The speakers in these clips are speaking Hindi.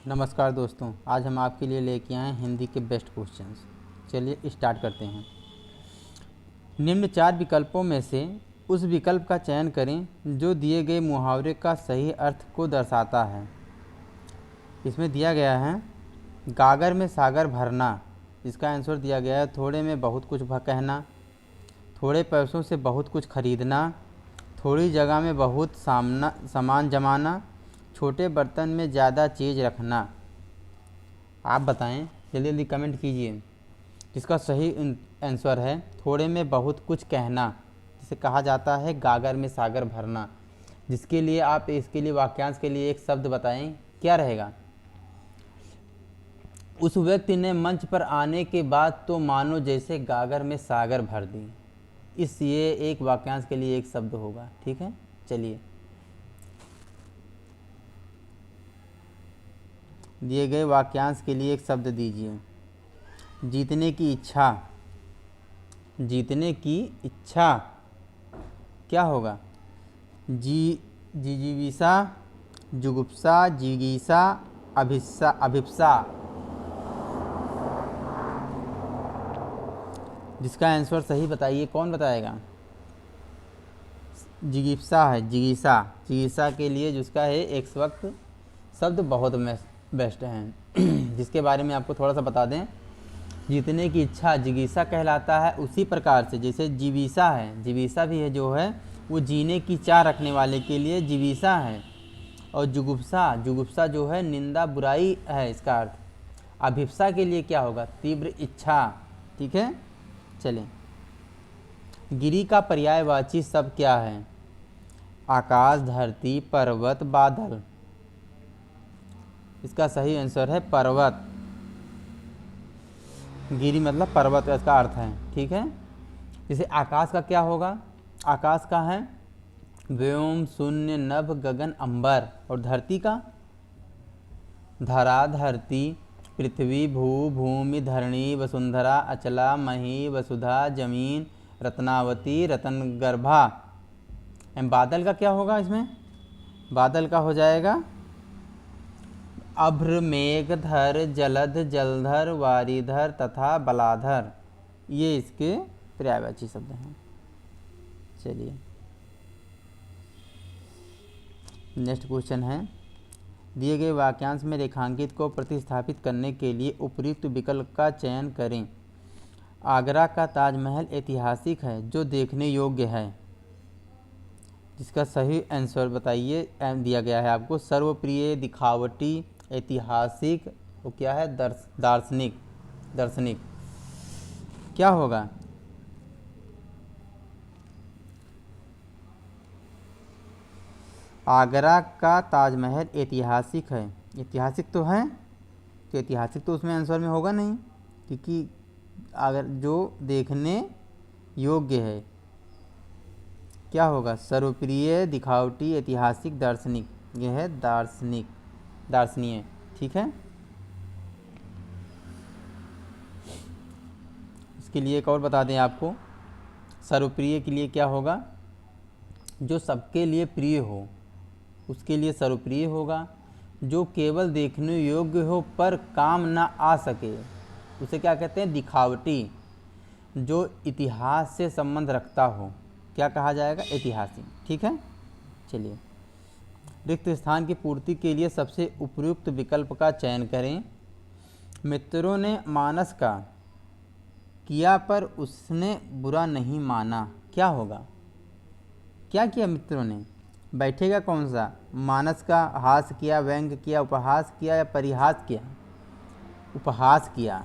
नमस्कार दोस्तों, आज हम आपके लिए लेके आए हैं हिंदी के बेस्ट क्वेश्चंस। चलिए स्टार्ट करते हैं। निम्न 4 विकल्पों में से उस विकल्प का चयन करें जो दिए गए मुहावरे का सही अर्थ को दर्शाता है। इसमें दिया गया है गागर में सागर भरना। इसका आंसर दिया गया है थोड़े में बहुत कुछ कहना, थोड़े पैसों से बहुत कुछ खरीदना, थोड़ी जगह में बहुत सामान जमाना, छोटे बर्तन में ज़्यादा चीज़ रखना। आप बताएं, जल्दी जल्दी कमेंट कीजिए। जिसका सही आंसर है थोड़े में बहुत कुछ कहना, जिसे कहा जाता है गागर में सागर भरना। जिसके लिए आप इसके लिए वाक्यांश के लिए एक शब्द बताएं, क्या रहेगा? उस व्यक्ति ने मंच पर आने के बाद तो मानो जैसे गागर में सागर भर दी। ये एक वाक्यांश के लिए एक शब्द होगा। ठीक है, चलिए दिए गए वाक्यांश के लिए एक शब्द दीजिए। जीतने की इच्छा। जीतने की इच्छा क्या होगा? जिजीविषा, जुगुप्सा, जिगीषा, अभिप्सा। जिसका आंसर सही बताइए, कौन बताएगा? जिगीप्सा है, जिगीषा। जिगीषा के लिए जिसका है एक वक्त शब्द बहुत बेस्ट हैं। जिसके बारे में आपको थोड़ा सा बता दें, जीतने की इच्छा जिगीषा कहलाता है। उसी प्रकार से जैसे जीविषा है, जीविषा भी है जो है वो जीने की चाह रखने वाले के लिए जीविषा है। और जुगुप्सा, जुगुप्सा जो है निंदा बुराई है इसका अर्थ। अभिप्सा के लिए क्या होगा? तीव्र इच्छा। ठीक है, चलें। गिरि का पर्यायवाची शब्द क्या है? आकाश, धरती, पर्वत, बादल। इसका सही आंसर है पर्वत। गिरि मतलब पर्वत इसका अर्थ है। ठीक है, जैसे आकाश का क्या होगा? आकाश का है व्योम, शून्य, नभ, गगन, अंबर। और धरती का धरा, धरती, पृथ्वी, भू, भूमि, धरणी, वसुंधरा, अचला, मही, वसुधा, जमीन, रत्नावती, रतनगर्भा। बादल का क्या होगा? इसमें बादल का हो जाएगा अभ्र, मेघधर, जलध, जलधर, वारिधर तथा बलाधर। ये इसके पर्यायवाची शब्द हैं। चलिए नेक्स्ट क्वेश्चन है, दिए गए वाक्यांश में रेखांकित को प्रतिस्थापित करने के लिए उपयुक्त विकल्प का चयन करें। आगरा का ताजमहल ऐतिहासिक है जो देखने योग्य है। जिसका सही आंसर बताइए, दिया गया है आपको सर्वप्रिय, दिखावटी, ऐतिहासिक, वो क्या है? दार्शनिक। दार्शनिक क्या होगा? आगरा का ताजमहल ऐतिहासिक है। ऐतिहासिक तो है, तो ऐतिहासिक तो उसमें आंसर में होगा नहीं, क्योंकि अगर जो देखने योग्य है क्या होगा? सर्वप्रिय, दिखावटी, ऐतिहासिक, दार्शनिक। यह है दार्शनिक, दार्शनीय। ठीक है, इसके लिए एक और बता दें आपको। सर्वप्रिय के लिए क्या होगा? जो सबके लिए प्रिय हो उसके लिए सर्वप्रिय होगा। जो केवल देखने योग्य हो पर काम ना आ सके उसे क्या कहते हैं? दिखावटी। जो इतिहास से संबंध रखता हो क्या कहा जाएगा? ऐतिहासिक। ठीक है, चलिए रिक्त स्थान की पूर्ति के लिए सबसे उपयुक्त विकल्प का चयन करें। मित्रों ने मानस का किया पर उसने बुरा नहीं माना। क्या होगा? क्या किया मित्रों ने? बैठेगा कौन सा? मानस का हास किया, व्यंग किया, उपहास किया या परिहास किया? उपहास किया,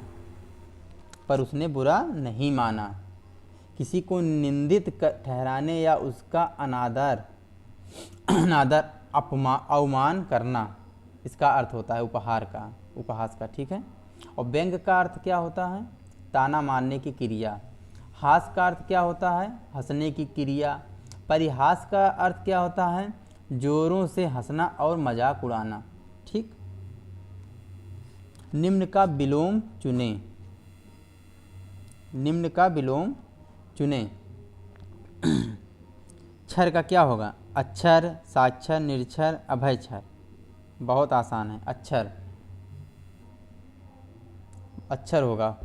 पर उसने बुरा नहीं माना। किसी को निंदित ठहराने या उसका अनादर अनादर अवमान करना, इसका अर्थ होता है उपहार का, उपहास का। ठीक है, और व्यंग का अर्थ क्या होता है? ताना मारने की क्रिया। हास का अर्थ क्या होता है? हंसने की क्रिया। परिहास का अर्थ क्या होता है? जोरों से हंसना और मजाक उड़ाना। ठीक, निम्न का विलोम चुनें। निम्न का विलोम चुनें। क्षर का क्या होगा? अक्षर, साक्षर, निरक्षर, अभयक्षर। बहुत आसान है। अक्षर, अक्षर होगा,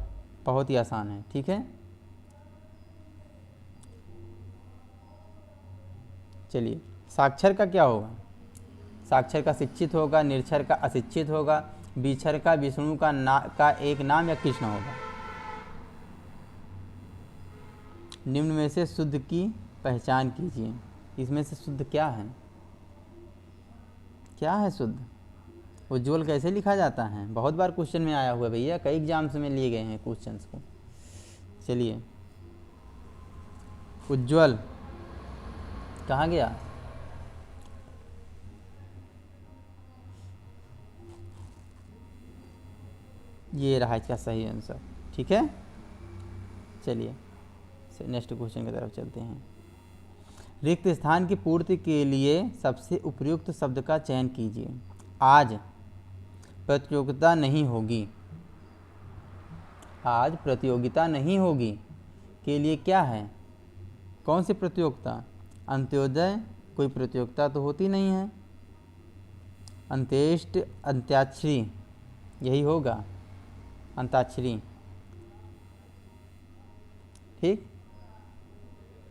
बहुत ही आसान है। ठीक है, चलिए साक्षर का क्या होगा? साक्षर का शिक्षित होगा, निरक्षर का अशिक्षित होगा, विक्षर का विष्णु का एक नाम या कृष्ण होगा। निम्न में से शुद्ध की पहचान कीजिए। इसमें से शुद्ध क्या है? क्या है शुद्ध? उज्ज्वल कैसे लिखा जाता है? बहुत बार क्वेश्चन में आया हुआ है भैया, कई एग्जाम्स में लिए गए हैं क्वेश्चंस को। चलिए, उज्ज्वल कहाँ गया? ये रहा इसका सही आंसर। ठीक है, चलिए नेक्स्ट क्वेश्चन की तरफ चलते हैं। रिक्त स्थान की पूर्ति के लिए सबसे उपयुक्त शब्द का चयन कीजिए। आज प्रतियोगिता नहीं होगी। आज प्रतियोगिता नहीं होगी के लिए क्या है? कौन सी प्रतियोगिता? अंत्योदय कोई प्रतियोगिता तो होती नहीं है। अंत्येष्टि, अंत्याक्षरी यही होगा, अंताक्षरी। ठीक,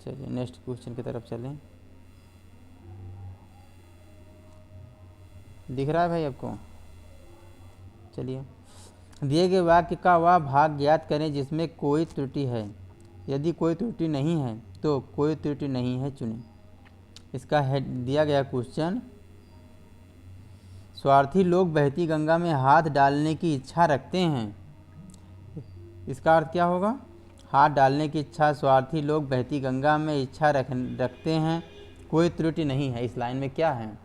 चलिए नेक्स्ट क्वेश्चन की तरफ चलें। दिख रहा है भाई आपको? चलिए, दिए गए वाक्य का वह भाग ज्ञात करें जिसमें कोई त्रुटि है। यदि कोई त्रुटि नहीं है तो कोई त्रुटि नहीं है चुनें। इसका हेड दिया गया क्वेश्चन, स्वार्थी लोग बहती गंगा में हाथ डालने की इच्छा रखते हैं। इसका अर्थ क्या होगा? हाथ डालने की इच्छा, स्वार्थी लोग बहती गंगा में इच्छा रखते हैं, कोई त्रुटि नहीं है। इस लाइन में क्या है?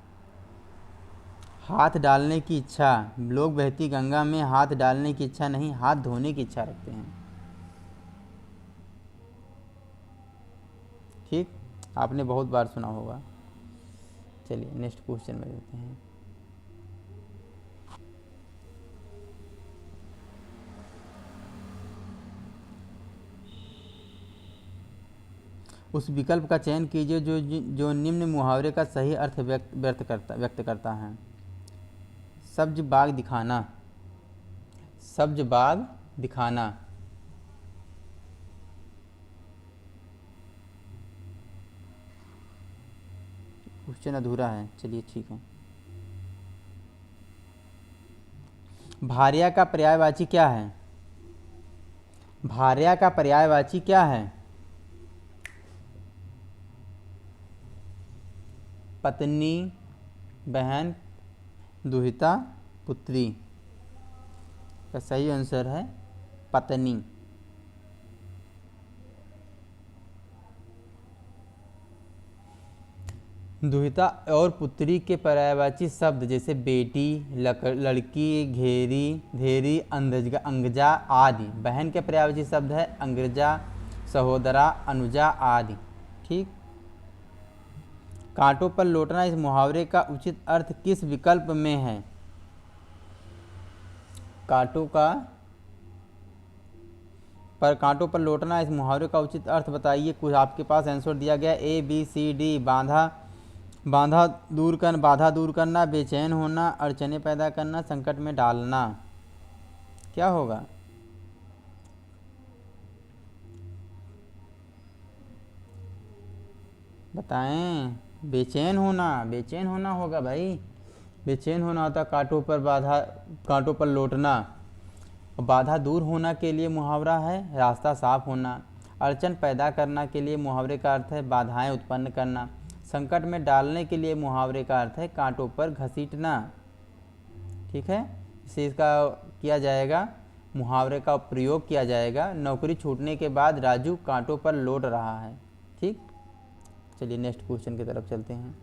हाथ डालने की इच्छा, लोग बहती गंगा में हाथ डालने की इच्छा नहीं, हाथ धोने की इच्छा रखते हैं। ठीक, आपने बहुत बार सुना होगा। चलिए नेक्स्ट क्वेश्चन में देते हैं। उस विकल्प का चयन कीजिए जो निम्न मुहावरे का सही अर्थ व्यक्त करता है। सब्ज बाग दिखाना, सब्ज बाग दिखाना। क्वेश्चन अधूरा है, चलिए ठीक है। भार्या का पर्यायवाची क्या है? भार्या का पर्यायवाची क्या है? पत्नी, बहन, दुहिता, पुत्री। का सही आंसर है पत्नी। दुहिता और पुत्री के पर्यायवाची शब्द जैसे बेटी, लड़की, घेरी, धेरी, अंगजा आदि। बहन के पर्यायवाची शब्द है अंग्रजा, सहोदरा, अनुजा आदि। ठीक, कांटों पर लौटना इस मुहावरे का उचित अर्थ किस विकल्प में है? कांटों पर लौटना इस मुहावरे का उचित अर्थ बताइए। कुछ आपके पास आंसर दिया गया A B C D। बाधा दूर करना, बेचैन होना, अड़चने पैदा करना, संकट में डालना। क्या होगा? बताएं। बेचैन होना होगा भाई। बेचैन होना होता कांटों पर लौटना। बाधा दूर होना के लिए मुहावरा है रास्ता साफ होना। अड़चन पैदा करना के लिए मुहावरे का अर्थ है बाधाएं उत्पन्न करना। संकट में डालने के लिए मुहावरे का अर्थ है कांटों पर घसीटना। ठीक है, इसे इसका किया जाएगा, मुहावरे का प्रयोग किया जाएगा। नौकरी छूटने के बाद राजू कांटों पर लौट रहा है। ठीक, चलिए नेक्स्ट क्वेश्चन की तरफ चलते हैं।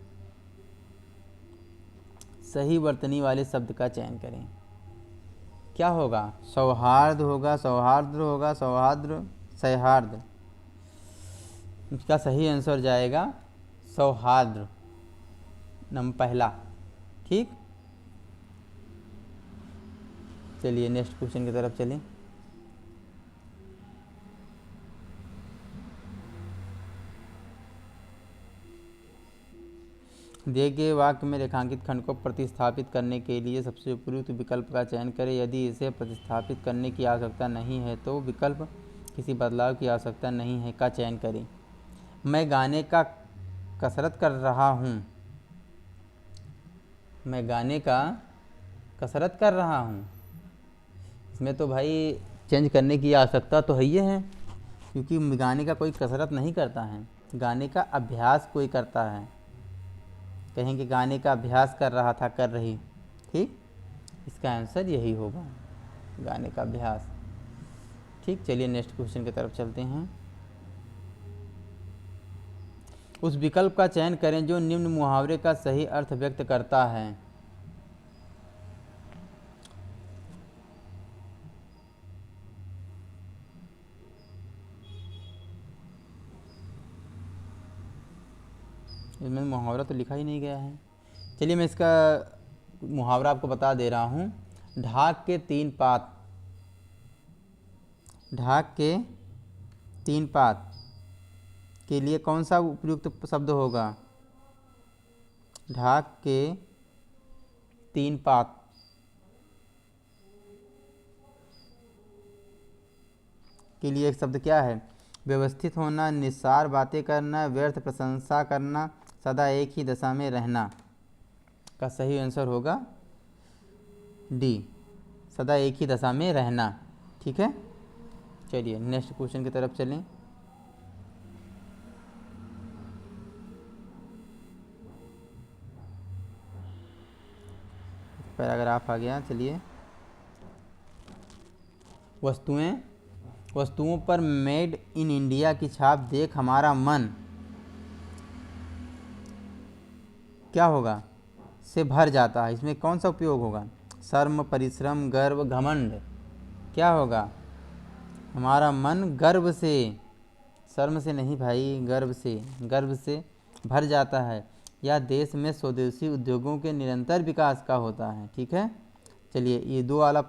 सही वर्तनी वाले शब्द का चयन करें। क्या होगा? सौहार्द होगा, सौहार्द होगा, सौहार्द। इसका सही आंसर जाएगा सौहार्द, नंबर पहला। ठीक, चलिए नेक्स्ट क्वेश्चन की तरफ चलें। दिए गए वाक्य में रेखांकित खंड को प्रतिस्थापित करने के लिए सबसे उपयुक्त विकल्प का चयन करें। यदि इसे प्रतिस्थापित करने की आवश्यकता नहीं है तो विकल्प किसी बदलाव की आवश्यकता नहीं है का चयन करें। मैं गाने का कसरत कर रहा हूँ। मैं गाने का कसरत कर रहा हूँ। इसमें तो भाई चेंज करने की आवश्यकता तो है ही है, क्योंकि गाने का कोई कसरत नहीं करता है, गाने का अभ्यास कोई करता है। कहेंगे गाने का अभ्यास कर रहा था, कर रही। ठीक, इसका आंसर यही होगा, गाने का अभ्यास। ठीक, चलिए नेक्स्ट क्वेश्चन की तरफ चलते हैं। उस विकल्प का चयन करें जो निम्न मुहावरे का सही अर्थ व्यक्त करता है। इसमें मुहावरा तो लिखा ही नहीं गया है। चलिए मैं इसका मुहावरा आपको बता दे रहा हूँ। ढाक के तीन पात, ढाक के तीन पात के लिए कौन सा उपयुक्त शब्द होगा? ढाक के तीन पात के लिए एक शब्द क्या है? व्यवस्थित होना, निस्सार बातें करना, व्यर्थ प्रशंसा करना, सदा एक ही दशा में रहना। का सही आंसर होगा डी, सदा एक ही दशा में रहना। ठीक है, चलिए नेक्स्ट क्वेश्चन की तरफ चलें। पैराग्राफ आ गया, चलिए। वस्तुओं पर मेड इन इंडिया की छाप देख हमारा मन क्या होगा? से भर जाता है। इसमें कौन सा उपयोग होगा? शर्म, परिश्रम, गर्व, घमंड। क्या होगा? हमारा मन गर्व से, शर्म से नहीं भाई, गर्व से भर जाता है या देश में स्वदेशी उद्योगों के निरंतर विकास का होता है। ठीक है, चलिए ये दो वाला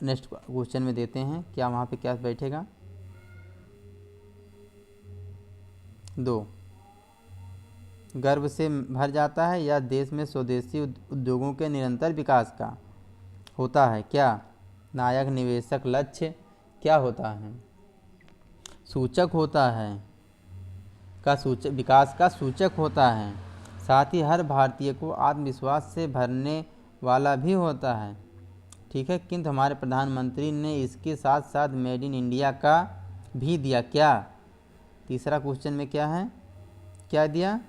नेक्स्ट क्वेश्चन में देते हैं, क्या वहाँ पे क्या बैठेगा? दो, गर्व से भर जाता है या देश में स्वदेशी उद्योगों के निरंतर विकास का होता है। क्या? नायक, निवेशक, लक्ष्य क्या होता है? सूचक होता है, का सूचक, विकास का सूचक होता है। साथ ही हर भारतीय को आत्मविश्वास से भरने वाला भी होता है। ठीक है, किंतु हमारे प्रधानमंत्री ने इसके साथ साथ मेड इन इंडिया का भी दिया। क्या? तीसरा क्वेश्चन में क्या है? क्या दिया?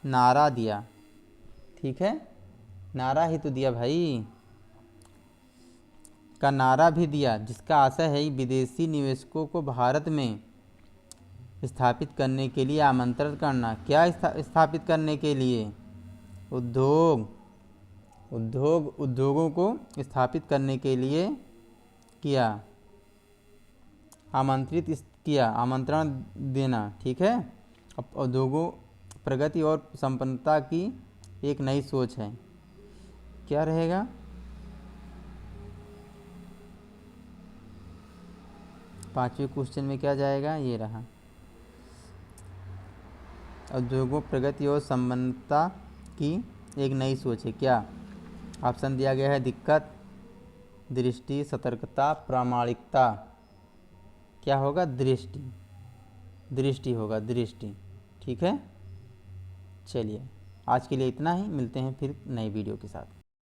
नारा दिया। ठीक है, नारा ही तो दिया भाई, का नारा भी दिया, जिसका आशय है विदेशी निवेशकों को भारत में स्थापित करने के लिए आमंत्रित करना। क्या स्थापित करने के लिए? उद्योगों को स्थापित करने के लिए किया, आमंत्रण देना। ठीक है, अब उद्योगों प्रगति और संपन्नता की एक नई सोच है। क्या रहेगा? पांचवें क्वेश्चन में क्या जाएगा? ये रहा, उद्योगों प्रगति और संपन्नता की एक नई सोच है। क्या? ऑप्शन दिया गया है दिक्कत, दृष्टि, सतर्कता, प्रामाणिकता। क्या होगा? दृष्टि होगा, दृष्टि। ठीक है, चलिए आज के लिए इतना ही, मिलते हैं फिर नई वीडियो के साथ।